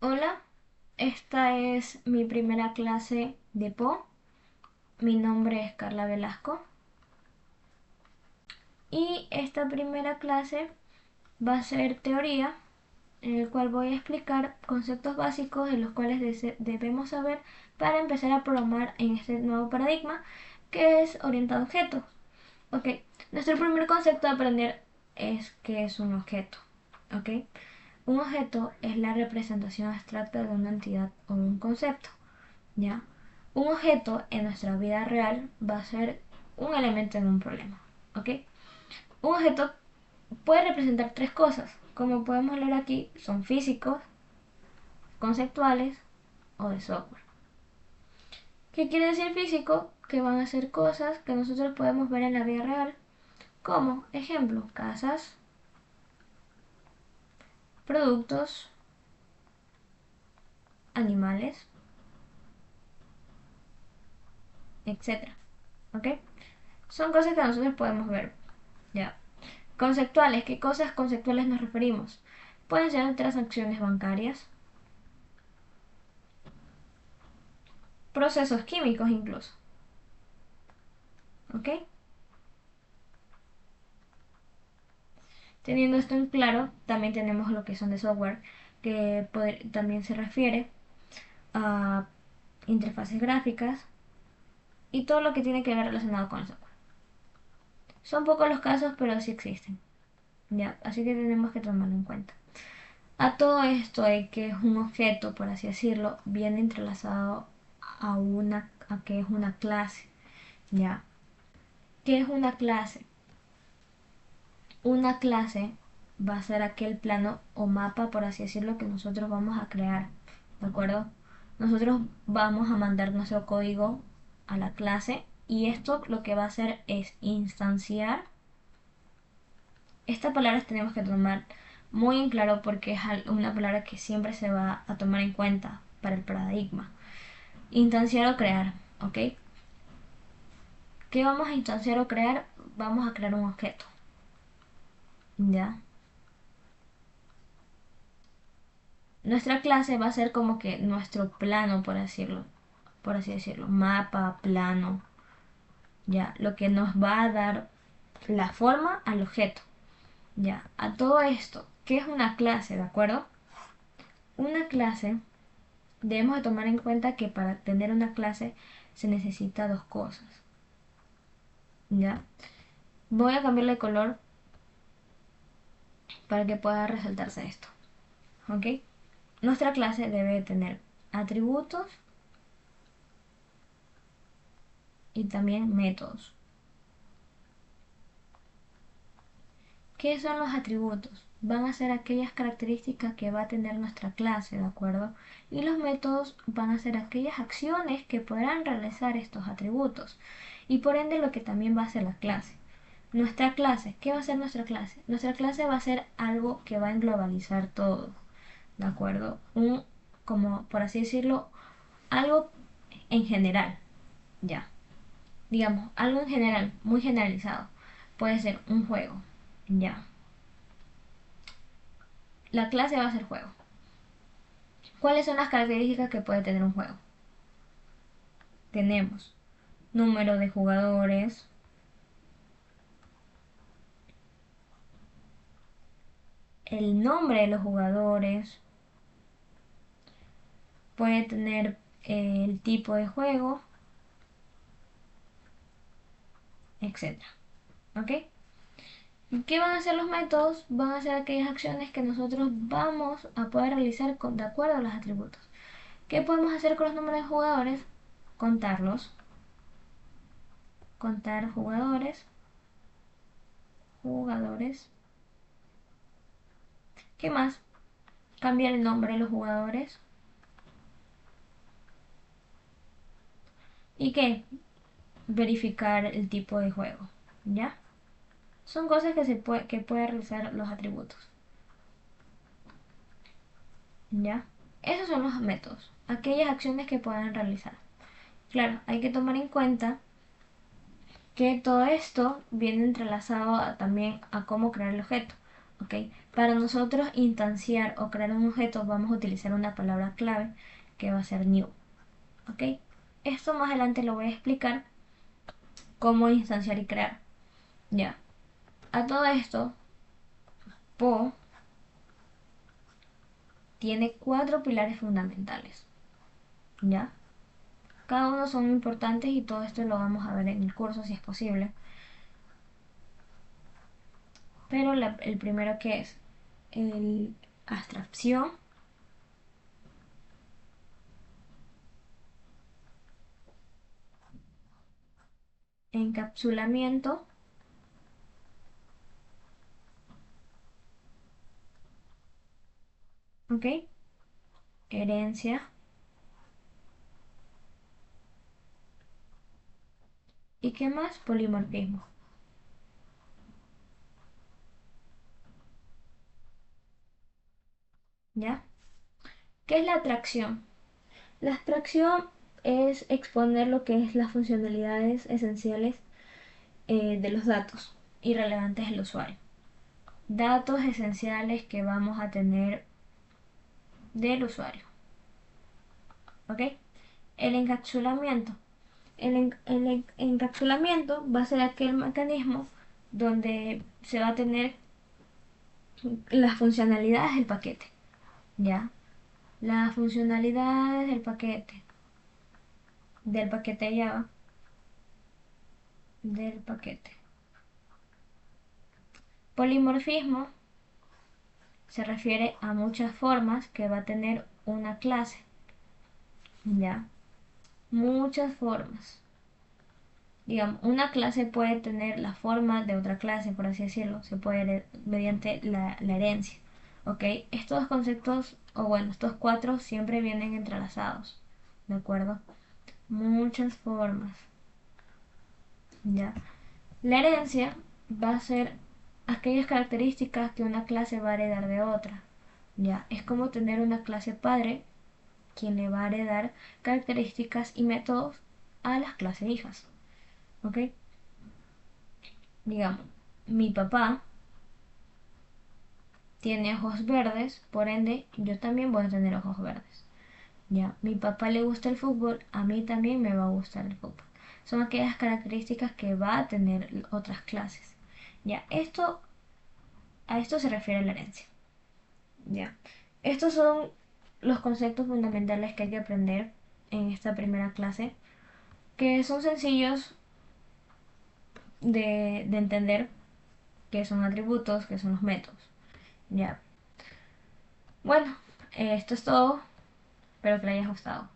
Hola, esta es mi primera clase de Po. Mi nombre es Carla Velasco y esta primera clase va a ser teoría, en el cual voy a explicar conceptos básicos de los cuales debemos saber para empezar a programar en este nuevo paradigma que es orientado a objetos. Ok, nuestro primer concepto a aprender es qué es un objeto. Ok, un objeto es la representación abstracta de una entidad o un concepto. ¿Ya? Un objeto en nuestra vida real va a ser un elemento en un problema, ¿ok? Un objeto puede representar tres cosas, como podemos leer aquí, son físicos, conceptuales o de software. ¿Qué quiere decir físico? Que van a ser cosas que nosotros podemos ver en la vida real, como ejemplo, casas, productos, animales, etcétera. ¿Ok? Son cosas que nosotros podemos ver. ¿Ya? Conceptuales, ¿qué cosas conceptuales nos referimos? Pueden ser transacciones bancarias, procesos químicos incluso. ¿Ok? Teniendo esto en claro, también tenemos lo que son de software, que también se refiere a interfaces gráficas y todo lo que tiene que ver relacionado con el software. Son pocos los casos, pero sí existen. ¿Ya? Así que tenemos que tomarlo en cuenta. A todo esto de que es un objeto, por así decirlo, viene entrelazado a que es una clase. ¿Ya? ¿Qué es una clase? Una clase va a ser aquel plano o mapa, por así decirlo, que nosotros vamos a crear, ¿de acuerdo? Nosotros vamos a mandar nuestro código a la clase y esto lo que va a hacer es instanciar. Esta palabra tenemos que tomar muy en claro porque es una palabra que siempre se va a tomar en cuenta para el paradigma. Instanciar o crear, ¿ok? ¿Qué vamos a instanciar o crear? Vamos a crear un objeto, ¿ya? Nuestra clase va a ser como que nuestro plano, por así decirlo, mapa, plano, ya, lo que nos va a dar la forma al objeto, ya. A todo esto, ¿qué es una clase, de acuerdo? Una clase, debemos de tomar en cuenta que para tener una clase se necesita dos cosas, ya. Voy a cambiarle de color para que pueda resaltarse esto, ¿ok? Nuestra clase debe tener atributos y también métodos. ¿Qué son los atributos? Van a ser aquellas características que va a tener nuestra clase, ¿de acuerdo? Y los métodos van a ser aquellas acciones que podrán realizar estos atributos. Y por ende lo que también va a ser la clase. Nuestra clase, ¿qué va a ser nuestra clase? Nuestra clase va a ser algo que va a englobalizar todo, ¿de acuerdo? Como por así decirlo, algo en general, ya. Digamos, algo en general, muy generalizado. Puede ser un juego, ya. La clase va a ser juego. ¿Cuáles son las características que puede tener un juego? Tenemos número de jugadores, el nombre de los jugadores, puede tener el tipo de juego, etcétera. ¿Ok? ¿Qué van a hacer los métodos? Van a ser aquellas acciones que nosotros vamos a poder realizar de acuerdo a los atributos. ¿Qué podemos hacer con los números de jugadores? Contarlos. Contar jugadores. Jugadores. ¿Qué más? Cambiar el nombre de los jugadores. ¿Y qué? Verificar el tipo de juego, ¿ya? Son cosas que puede realizar los atributos, ¿ya? Esos son los métodos, aquellas acciones que puedan realizar. Claro, hay que tomar en cuenta que todo esto viene entrelazado también a cómo crear el objeto. ¿ok? Para nosotros instanciar o crear un objeto vamos a utilizar una palabra clave que va a ser new, ¿ok? Esto más adelante lo voy a explicar cómo instanciar y crear. Ya. A todo esto, Po tiene 4 pilares fundamentales. ¿Ya? Cada uno son importantes y todo esto lo vamos a ver en el curso si es posible. Pero el primero que es el abstracción, encapsulamiento, ¿ok? Herencia y qué más, polimorfismo. ¿Ya? ¿Qué es la atracción? La abstracción es exponer lo que es las funcionalidades esenciales de los datos y relevantes del usuario. Datos esenciales que vamos a tener del usuario. ¿Ok? El encapsulamiento. El encapsulamiento va a ser aquel mecanismo donde se va a tener las funcionalidades del paquete. ¿Ya? Las funcionalidades del paquete Java, del paquete. Polimorfismo se refiere a muchas formas que va a tener una clase. ¿Ya? Muchas formas. Digamos, una clase puede tener la forma de otra clase, por así decirlo, se puede mediante la herencia. ¿Ok? Estos dos conceptos, o bueno, estos 4 siempre vienen entrelazados. ¿De acuerdo? Muchas formas. ¿Ya? La herencia va a ser aquellas características que una clase va a heredar de otra. ¿Ya? Es como tener una clase padre quien le va a heredar características y métodos a las clases hijas. ¿Ok? Digamos, mi papá tiene ojos verdes, por ende yo también voy a tener ojos verdes. Ya, mi papá le gusta el fútbol, a mí también me va a gustar el fútbol. Son aquellas características que va a tener otras clases. Ya, a esto se refiere la herencia. Ya, estos son los conceptos fundamentales que hay que aprender en esta primera clase, que son sencillos de entender, que son atributos, que son los métodos. Ya, bueno, esto es todo. Espero que les haya gustado.